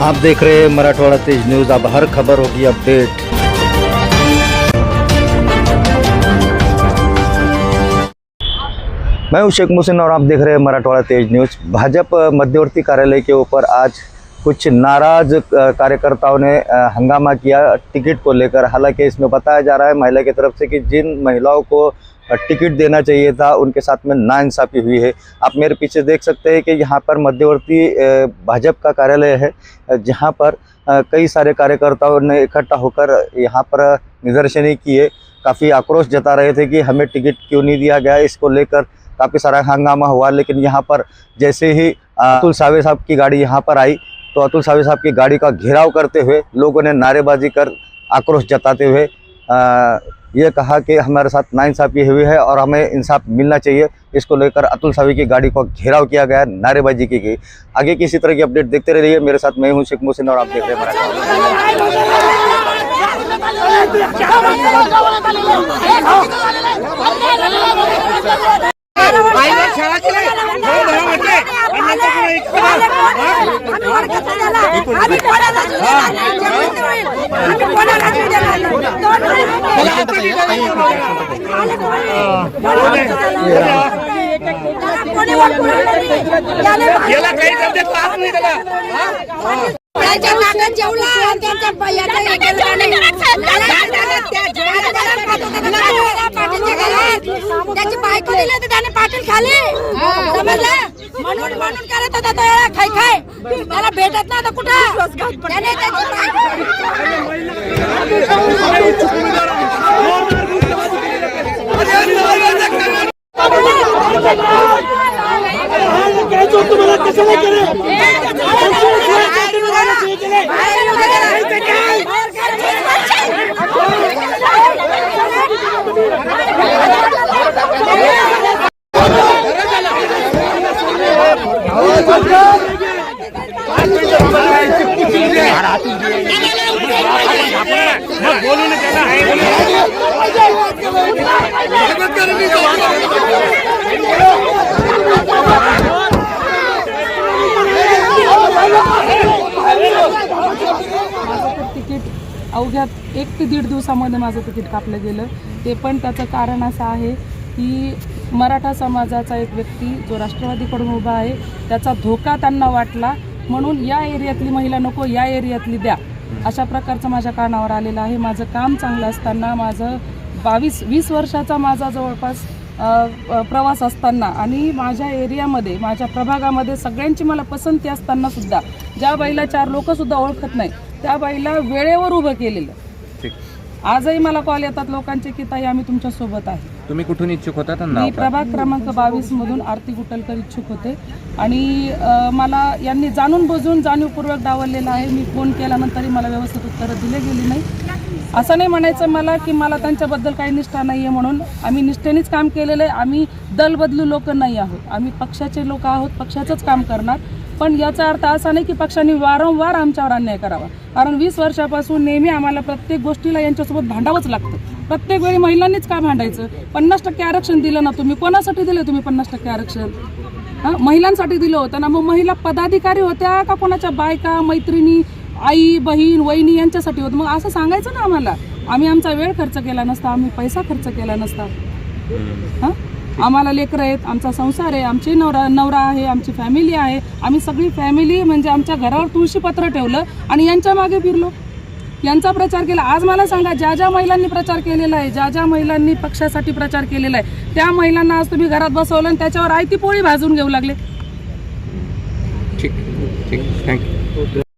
आप देख रहे हैं मराठवाड़ा तेज न्यूज़। अब हर खबर होगी अपडेट। मैं हूं शेख मुहसिन और आप देख रहे हैं मराठवाड़ा तेज न्यूज़। भाजपा मध्यवर्ती कार्यालय के ऊपर आज कुछ नाराज कार्यकर्ताओं ने हंगामा किया टिकट को लेकर। हालांकि इसमें बताया जा रहा है महिला की तरफ से कि जिन महिलाओं को टिकट देना चाहिए था उनके साथ में नाइंसाफ़ी हुई है। आप मेरे पीछे देख सकते हैं कि यहाँ पर मध्यवर्ती भाजपा का कार्यालय है, जहाँ पर कई सारे कार्यकर्ताओं ने इकट्ठा होकर यहाँ पर निदर्शनें किए। काफ़ी आक्रोश जता रहे थे कि हमें टिकट क्यों नहीं दिया गया। इसको लेकर काफ़ी सारा हंगामा हुआ। लेकिन यहाँ पर जैसे ही अतुल सावे साहब की गाड़ी यहाँ पर आई तो अतुल सावे साहब की गाड़ी का घेराव करते हुए लोगों ने नारेबाजी कर आक्रोश जताते हुए ये कहा कि हमारे साथ नाइंसाफ़ी हुई है और हमें इंसाफ मिलना चाहिए। इसको लेकर अतुल सावे की गाड़ी को घेराव किया गया, नारेबाजी की गई। आगे की इसी तरह की अपडेट देखते रहिए मेरे साथ। मैं हूं शेख मुहसिन और आप देख रहे हैं त्याची बायको दिली होती त्याने पाटील खाली समजलं म्हणून करत होता तो खाय खाय त्याला भेटत नाही आता कुठं त्याने तिकीट अवघ्या 1 ते 1.5 दिवसामध्ये माझं तिकीट कापलं गेलं। ते पण त्याचं कारण असं आहे की मराठा समाजाचा एक व्यक्ती जो राष्ट्रवादीकडून उभा आहे त्याचा धोका त्यांना वाटला, म्हणून या एरियातली महिला नको या एरियातली द्या अशा प्रकारचं माझ्या कानावर आलेलं आहे। माझं काम चांगलं असताना, माझं 22-20 वर्षाचा माझा जवळपास प्रवास असताना आणि माझ्या एरियामध्ये माझ्या प्रभागामध्ये सगळ्यांची मला पसंती असताना सुद्धा ज्या बाईला 4 लोकंसुद्धा ओळखत नाही त्या बाईला वेळेवर उभं केलेलं। आजही मला कॉल येतात लोकांचे की ताई आम्ही तुमच्यासोबत आहे। तुम्ही कुठून इच्छुक होता? मी प्रभाग क्रमांक 22 मधून आरती गुटलकर इच्छुक होते आणि मला यांनी जाणून बुजून जाणीवपूर्वक डावललेलं आहे। मी फोन केल्यानंतरही मला व्यवस्थित उत्तरं दिले गेली नाही। असं नाही म्हणायचं मला की मला त्यांच्याबद्दल काही निष्ठा नाही आहे, म्हणून आम्ही निष्ठेनेच काम केलेलं आहे। आम्ही दल बदलू लोक नाही आहोत, आम्ही पक्षाचे लोक आहोत, पक्षाचंच काम करणार। पण याचा अर्थ असा नाही की पक्षाने वारंवार आमच्यावर अन्याय करावा, कारण 20 वर्षापासून नेहमी आम्हाला प्रत्येक गोष्टीला यांच्यासोबत भांडावंच लागतं। प्रत्येक वेळी महिलांनीच का भांडायचं? 50% आरक्षण दिलं ना तुम्ही, कोणासाठी दिलं तुम्ही 50% आरक्षण? हां, महिलांसाठी दिलं होतं ना। मग महिला पदाधिकारी होत्या का कोणाच्या बायका, मैत्रिणी, आई, बहीण, वहिनी यांच्यासाठी होतं? मग असं सांगायचं ना आम्हाला। आम्ही आमचा वेळ खर्च केला नसता, आम्ही पैसा खर्च केला नसता। हां, आम्हाला लेकरं आहेत, आमचा संसार आहे, आमची नवरा आहे, आमची फॅमिली आहे। आम्ही सगळी फॅमिली म्हणजे आमच्या घरावर तुळशीपत्र ठेवलं आणि यांच्या मागे फिरलो, यांचा प्रचार केला। आज मला सांगा, ज्या ज्या महिलांनी प्रचार केलेला आहे, ज्या ज्या महिलांनी पक्षासाठी प्रचार केलेला आहे, त्या महिलांना आज तुम्ही घरात बसवलं आणि त्याच्यावर आयती पोळी भाजून घेऊ लागले। ठीक, थँक्यू।